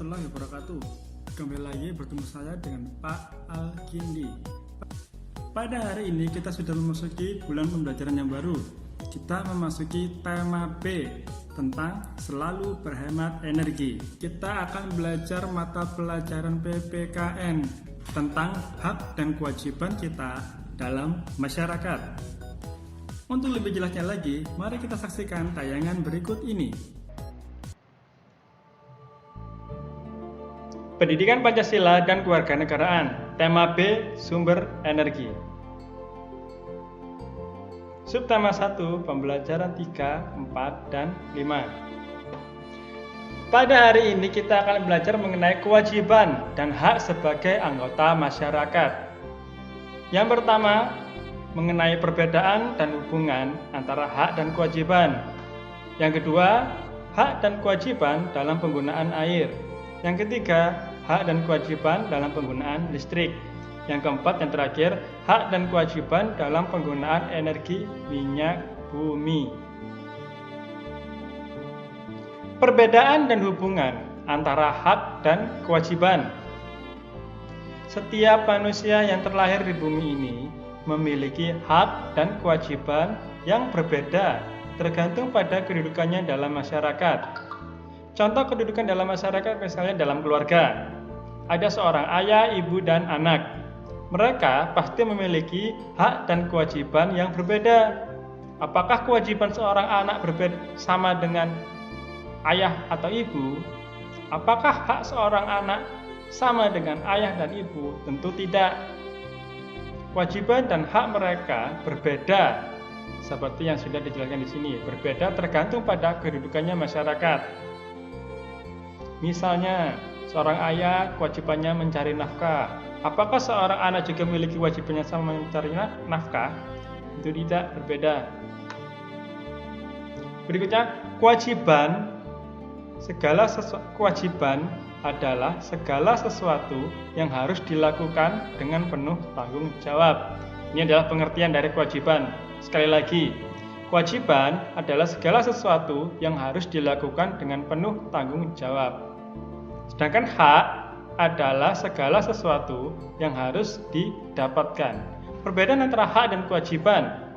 warahmatullahi wabarakatuh. Kembali lagi bertemu saya dengan Pak Al-Kindi. Pada hari ini kita sudah memasuki bulan pembelajaran yang baru. Kita memasuki tema B tentang selalu berhemat energi. Kita akan belajar mata pelajaran PPKN tentang hak dan kewajiban kita dalam masyarakat. Untuk lebih jelasnya lagi, mari kita saksikan tayangan berikut ini. Pendidikan Pancasila dan Kewarganegaraan, tema B, sumber energi. Subtema 1, pembelajaran 3, 4, dan 5. Pada hari ini kita akan belajar mengenai kewajiban dan hak sebagai anggota masyarakat. Yang pertama, mengenai perbedaan dan hubungan antara hak dan kewajiban. Yang kedua, hak dan kewajiban dalam penggunaan air. Yang ketiga, hak dan kewajiban dalam penggunaan listrik. Yang keempat, yang terakhir, hak dan kewajiban dalam penggunaan energi minyak bumi. Perbedaan dan hubungan antara hak dan kewajiban. Setiap manusia yang terlahir di bumi ini memiliki hak dan kewajiban yang berbeda tergantung pada kedudukannya dalam masyarakat. Contoh kedudukan dalam masyarakat misalnya dalam keluarga. Ada seorang ayah, ibu, dan anak. Mereka pasti memiliki hak dan kewajiban yang berbeda. Apakah kewajiban seorang anak berbeda sama dengan ayah atau ibu? Apakah hak seorang anak sama dengan ayah dan ibu? Tentu tidak. Kewajiban dan hak mereka berbeda. Seperti yang sudah dijelaskan di sini, berbeda tergantung pada kedudukannya masyarakat. Misalnya, seorang ayah kewajibannya mencari nafkah. Apakah seorang anak juga memiliki kewajibannya sama mencari nafkah? Itu tidak, berbeda. Berikutnya, kewajiban. Kewajiban adalah segala sesuatu yang harus dilakukan dengan penuh tanggung jawab. Ini adalah pengertian dari kewajiban. Sekali lagi, kewajiban adalah segala sesuatu yang harus dilakukan dengan penuh tanggung jawab. Sedangkan hak adalah segala sesuatu yang harus didapatkan. Perbedaan antara hak dan kewajiban.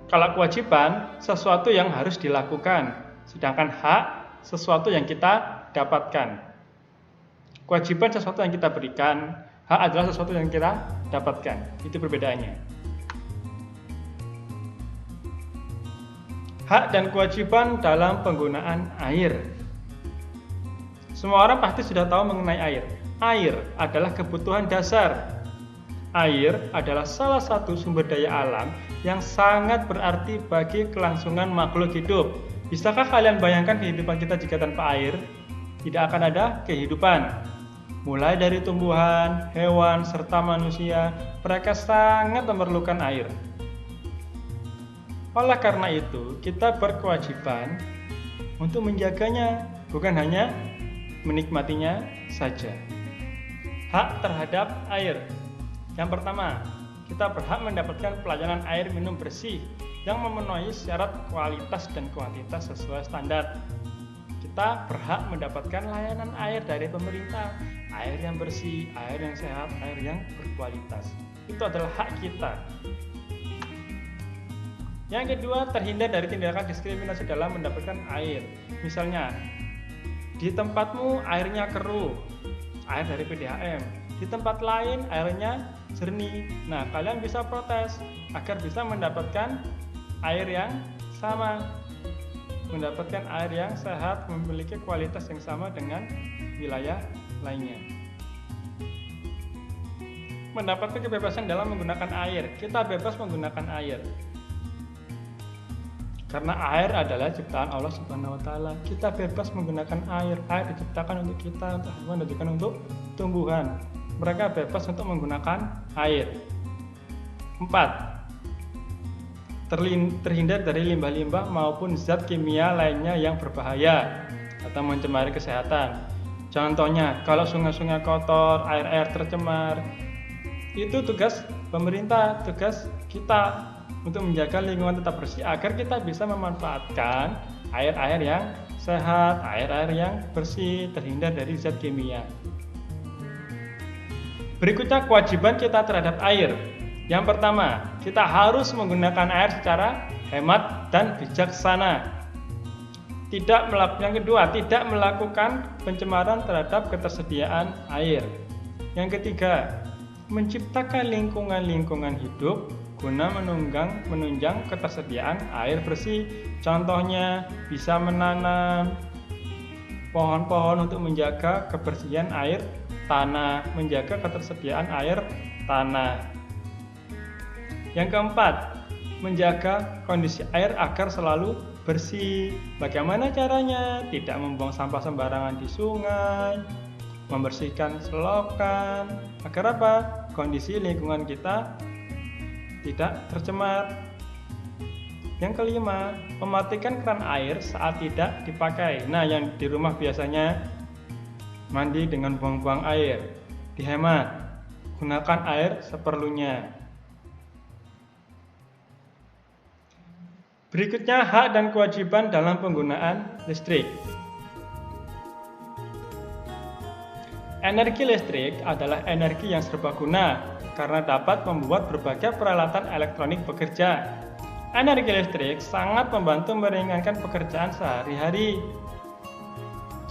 Kalau kewajiban, sesuatu yang harus dilakukan. Sedangkan hak, sesuatu yang kita dapatkan. Kewajiban sesuatu yang kita berikan, hak adalah sesuatu yang kita dapatkan. Itu perbedaannya. Hak dan kewajiban dalam penggunaan air. Semua orang pasti sudah tahu mengenai air. Air adalah kebutuhan dasar. Air adalah salah satu sumber daya alam yang sangat berarti bagi kelangsungan makhluk hidup. Bisakah kalian bayangkan kehidupan kita jika tanpa air? Tidak akan ada kehidupan. Mulai dari tumbuhan, hewan, serta manusia, mereka sangat memerlukan air. Oleh karena itu, kita berkewajiban untuk menjaganya, bukan hanya menikmatinya saja. Hak terhadap air. Yang pertama, kita berhak mendapatkan pelayanan air minum bersih yang memenuhi syarat kualitas dan kuantitas sesuai standar. Kita berhak mendapatkan layanan air dari pemerintah, air yang bersih, air yang sehat, air yang berkualitas. Itu adalah hak kita. Yang kedua, terhindar dari tindakan diskriminasi dalam mendapatkan air. Misalnya, di tempatmu airnya keruh, air dari PDAM. Di tempat lain airnya jernih. Nah, kalian bisa protes agar bisa mendapatkan air yang sama, mendapatkan air yang sehat, memiliki kualitas yang sama dengan wilayah lainnya. Mendapatkan kebebasan dalam menggunakan air. Kita bebas menggunakan air. Karena air adalah ciptaan Allah Subhanahu wa taala. Kita bebas menggunakan air. Air diciptakan untuk kita, untuk hewan, dan juga untuk tumbuhan. Mereka bebas untuk menggunakan air. 4. Terhindar dari limbah-limbah maupun zat kimia lainnya yang berbahaya atau mencemari kesehatan. Contohnya, kalau sungai-sungai kotor, air-air tercemar, itu tugas pemerintah, tugas kita untuk menjaga lingkungan tetap bersih agar kita bisa memanfaatkan air-air yang sehat, air-air yang bersih, terhindar dari zat kimia. Berikutnya kewajiban kita terhadap air. Yang pertama, kita harus menggunakan air secara hemat dan bijaksana. Yang kedua, tidak melakukan pencemaran terhadap ketersediaan air. Yang ketiga, menciptakan lingkungan hidup guna menunjang ketersediaan air bersih. Contohnya, bisa menanam pohon-pohon untuk menjaga kebersihan air tanah, menjaga ketersediaan air tanah. Yang keempat, menjaga kondisi air agar selalu bersih. Bagaimana caranya? Tidak membuang sampah sembarangan di sungai, membersihkan selokan. Agar apa? Kondisi lingkungan kita tidak tercemar. Yang kelima, mematikan keran air saat tidak dipakai. Nah, yang di rumah biasanya mandi dengan buang-buang air, dihemat. Gunakan air seperlunya. Berikutnya, hak dan kewajiban dalam penggunaan listrik. Energi listrik adalah energi yang serbaguna karena dapat membuat berbagai peralatan elektronik bekerja. Energi listrik sangat membantu meringankan pekerjaan sehari-hari.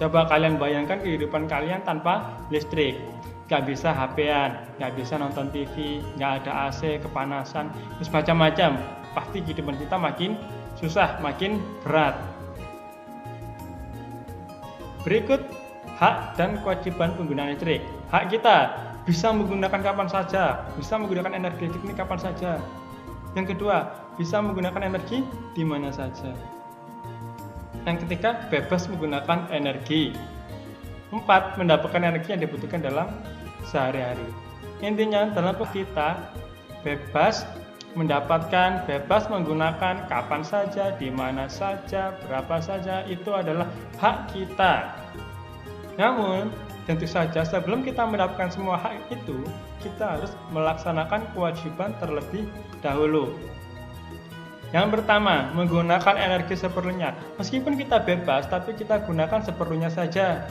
Coba kalian bayangkan kehidupan kalian tanpa listrik. Gak bisa HP-an, gak bisa nonton TV, gak ada AC, kepanasan, terus macam-macam. Pasti kehidupan kita makin susah, makin berat. Berikut hak dan kewajiban penggunaan listrik. Hak kita bisa menggunakan kapan saja, bisa menggunakan energi listrik ini kapan saja. Yang kedua, bisa menggunakan energi di mana saja. Yang ketiga, bebas menggunakan energi. 4, mendapatkan energi yang dibutuhkan dalam sehari-hari. Intinya, dalam kita bebas mendapatkan, bebas menggunakan kapan saja, di mana saja, berapa saja, itu adalah hak kita. Namun, tentu saja sebelum kita mendapatkan semua hak itu, kita harus melaksanakan kewajiban terlebih dahulu. Yang pertama, menggunakan energi seperlunya. Meskipun kita bebas, tapi kita gunakan seperlunya saja.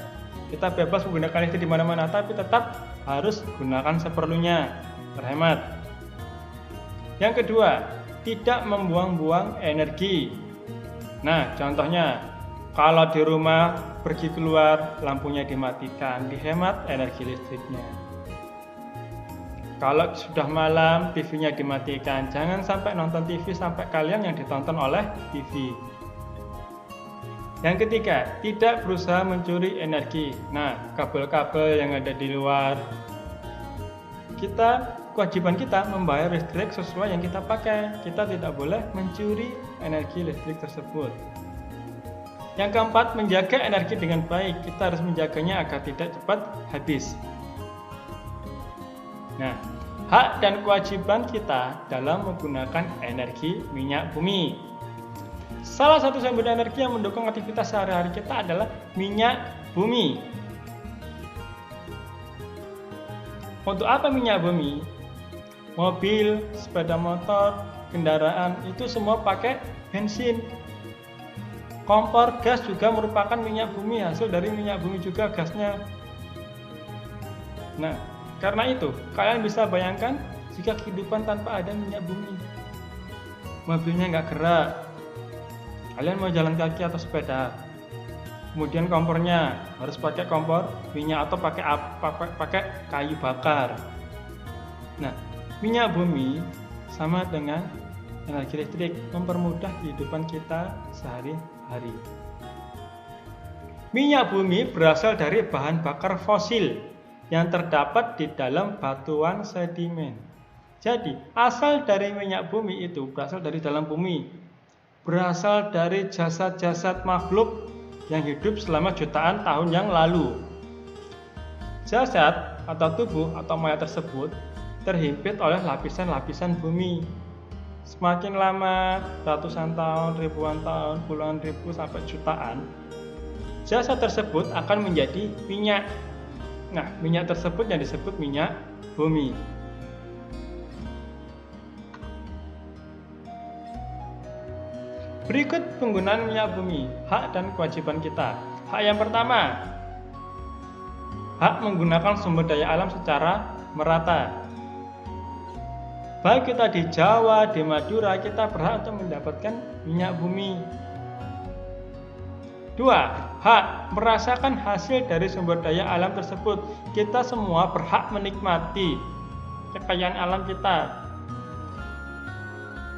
Kita bebas menggunakan listrik di mana-mana, tapi tetap harus gunakan seperlunya. Berhemat. Yang kedua, tidak membuang-buang energi. Nah, contohnya, kalau di rumah pergi keluar, lampunya dimatikan, dihemat energi listriknya. Kalau sudah malam, TV-nya dimatikan. Jangan sampai nonton TV sampai kalian yang ditonton oleh TV. Yang ketiga, tidak berusaha mencuri energi. Nah, kabel-kabel yang ada di luar, kewajiban kita membayar listrik sesuai yang kita pakai. Kita tidak boleh mencuri energi listrik tersebut. Yang keempat, menjaga energi dengan baik. Kita harus menjaganya agar tidak cepat habis. Nah, hak dan kewajiban kita dalam menggunakan energi minyak bumi. Salah satu sumber energi yang mendukung aktivitas sehari-hari kita adalah minyak bumi. Untuk apa minyak bumi? Mobil, sepeda motor, kendaraan itu semua pakai bensin. Kompor gas juga merupakan minyak bumi, hasil dari minyak bumi juga gasnya. Nah, karena itu kalian bisa bayangkan jika kehidupan tanpa ada minyak bumi. Mobilnya nggak gerak, kalian mau jalan kaki atau sepeda. Kemudian kompornya harus pakai kompor minyak atau pakai kayu bakar. Nah, minyak bumi sama dengan energi listrik, mempermudah kehidupan kita sehari-hari. Minyak bumi berasal dari bahan bakar fosil yang terdapat di dalam batuan sedimen. Jadi, asal dari minyak bumi itu berasal dari dalam bumi, berasal dari jasad-jasad makhluk yang hidup selama jutaan tahun yang lalu. Jasad atau tubuh atau mayat tersebut terhimpit oleh lapisan-lapisan bumi. Semakin lama, ratusan tahun, ribuan tahun, puluhan ribu sampai jutaan, jasad tersebut akan menjadi minyak. Nah, minyak tersebut yang disebut minyak bumi. Berikut penggunaan minyak bumi, hak dan kewajiban kita. Hak yang pertama, hak menggunakan sumber daya alam secara merata. Baik kita di Jawa, di Madura, kita berhak untuk mendapatkan minyak bumi. 2. Hak merasakan hasil dari sumber daya alam tersebut. Kita semua berhak menikmati kekayaan alam kita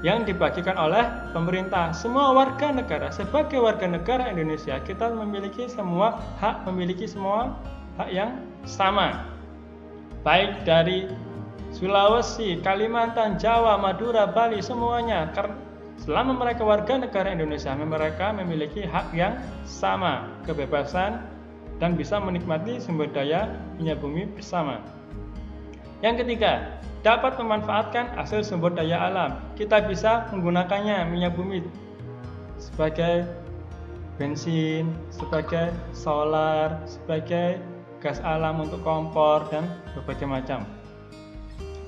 yang dibagikan oleh pemerintah. Semua warga negara, sebagai warga negara Indonesia, kita memiliki semua hak yang sama. Baik dari Sulawesi, Kalimantan, Jawa, Madura, Bali, semuanya. Karena selama mereka warga negara Indonesia, mereka memiliki hak yang sama, kebebasan, dan bisa menikmati sumber daya minyak bumi bersama. Yang ketiga, dapat memanfaatkan hasil sumber daya alam. Kita bisa menggunakannya, minyak bumi, sebagai bensin, sebagai solar, sebagai gas alam untuk kompor, dan berbagai macam.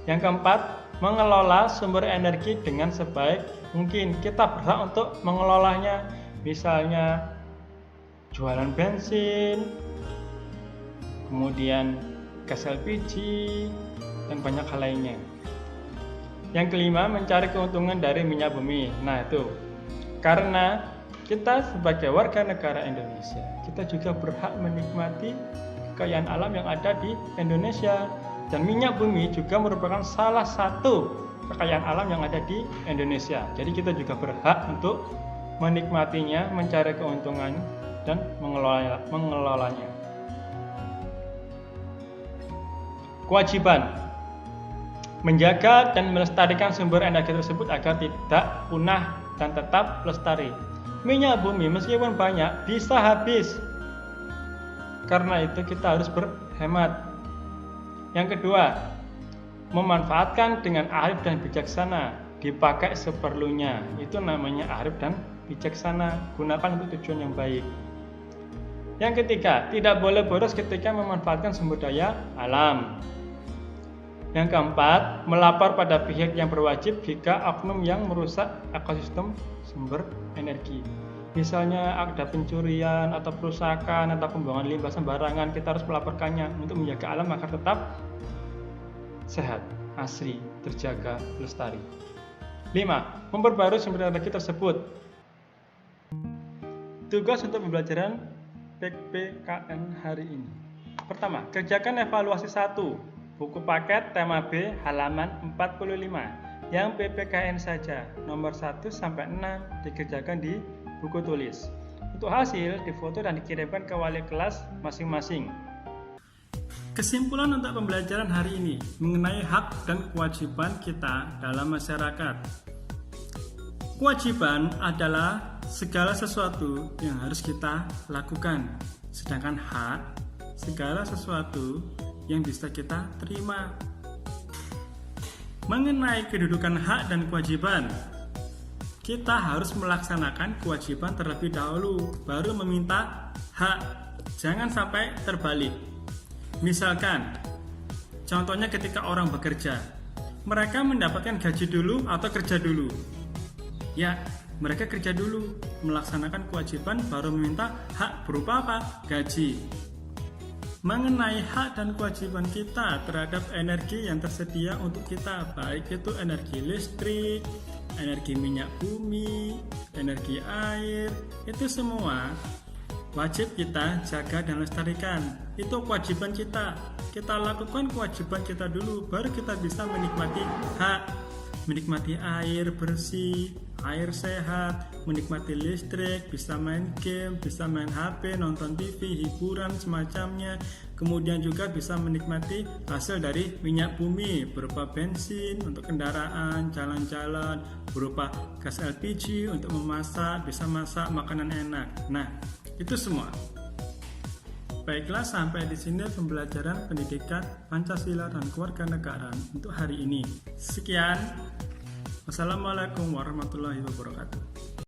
Yang keempat, mengelola sumber energi dengan sebaik mungkin. Kita berhak untuk mengelolanya, misalnya jualan bensin, kemudian gas LPG, dan banyak hal lainnya. Yang kelima, mencari keuntungan dari minyak bumi. Nah itu, karena kita sebagai warga negara Indonesia, kita juga berhak menikmati kekayaan alam yang ada di Indonesia. Dan minyak bumi juga merupakan salah satu kekayaan alam yang ada di Indonesia. Jadi kita juga berhak untuk menikmatinya, mencari keuntungan, dan mengelolanya. Kewajiban menjaga dan melestarikan sumber energi tersebut agar tidak punah dan tetap lestari. Minyak bumi meskipun banyak bisa habis. Karena itu kita harus berhemat. Yang kedua, memanfaatkan dengan arif dan bijaksana, dipakai seperlunya. Itu namanya arif dan bijaksana, gunakan untuk tujuan yang baik. Yang ketiga, tidak boleh boros ketika memanfaatkan sumber daya alam. Yang keempat, melapor pada pihak yang berwajib jika oknum yang merusak ekosistem sumber energi. Misalnya ada pencurian atau perusakan atau pembuangan limbah sembarangan, kita harus melaporkannya untuk menjaga alam agar tetap sehat, asri, terjaga, lestari. 5. Memperbarui sumber energi tersebut. Tugas untuk pembelajaran PPKN hari ini. Pertama, kerjakan evaluasi 1. Buku paket tema B halaman 45 yang PPKN saja, nomor 1-6 dikerjakan di buku tulis. Untuk hasil difoto dan dikirimkan ke wali kelas masing-masing. Kesimpulan untuk pembelajaran hari ini mengenai hak dan kewajiban kita dalam masyarakat. Kewajiban adalah segala sesuatu yang harus kita lakukan, sedangkan hak segala sesuatu yang bisa kita terima. Mengenai kedudukan hak dan kewajiban, kita harus melaksanakan kewajiban terlebih dahulu, baru meminta hak. Jangan sampai terbalik. Misalkan, contohnya ketika orang bekerja, mereka mendapatkan gaji dulu atau kerja dulu? Ya, mereka kerja dulu, melaksanakan kewajiban, baru meminta hak berupa apa? Gaji. Mengenai hak dan kewajiban kita terhadap energi yang tersedia untuk kita, baik itu energi listrik, energi minyak bumi, energi air, itu semua wajib kita jaga dan lestarikan. Itu kewajiban kita. Kita lakukan kewajiban kita dulu, baru kita bisa menikmati hak, menikmati air bersih, air sehat, menikmati listrik, bisa main game, bisa main HP, nonton TV, hiburan semacamnya. Kemudian juga bisa menikmati hasil dari minyak bumi berupa bensin untuk kendaraan, jalan-jalan, berupa gas LPG untuk memasak, bisa masak makanan enak. Nah, itu semua. Baiklah, sampai di sini pembelajaran pendidikan Pancasila dan Kewarganegaraan untuk hari ini. Sekian. Wassalamualaikum warahmatullahi wabarakatuh.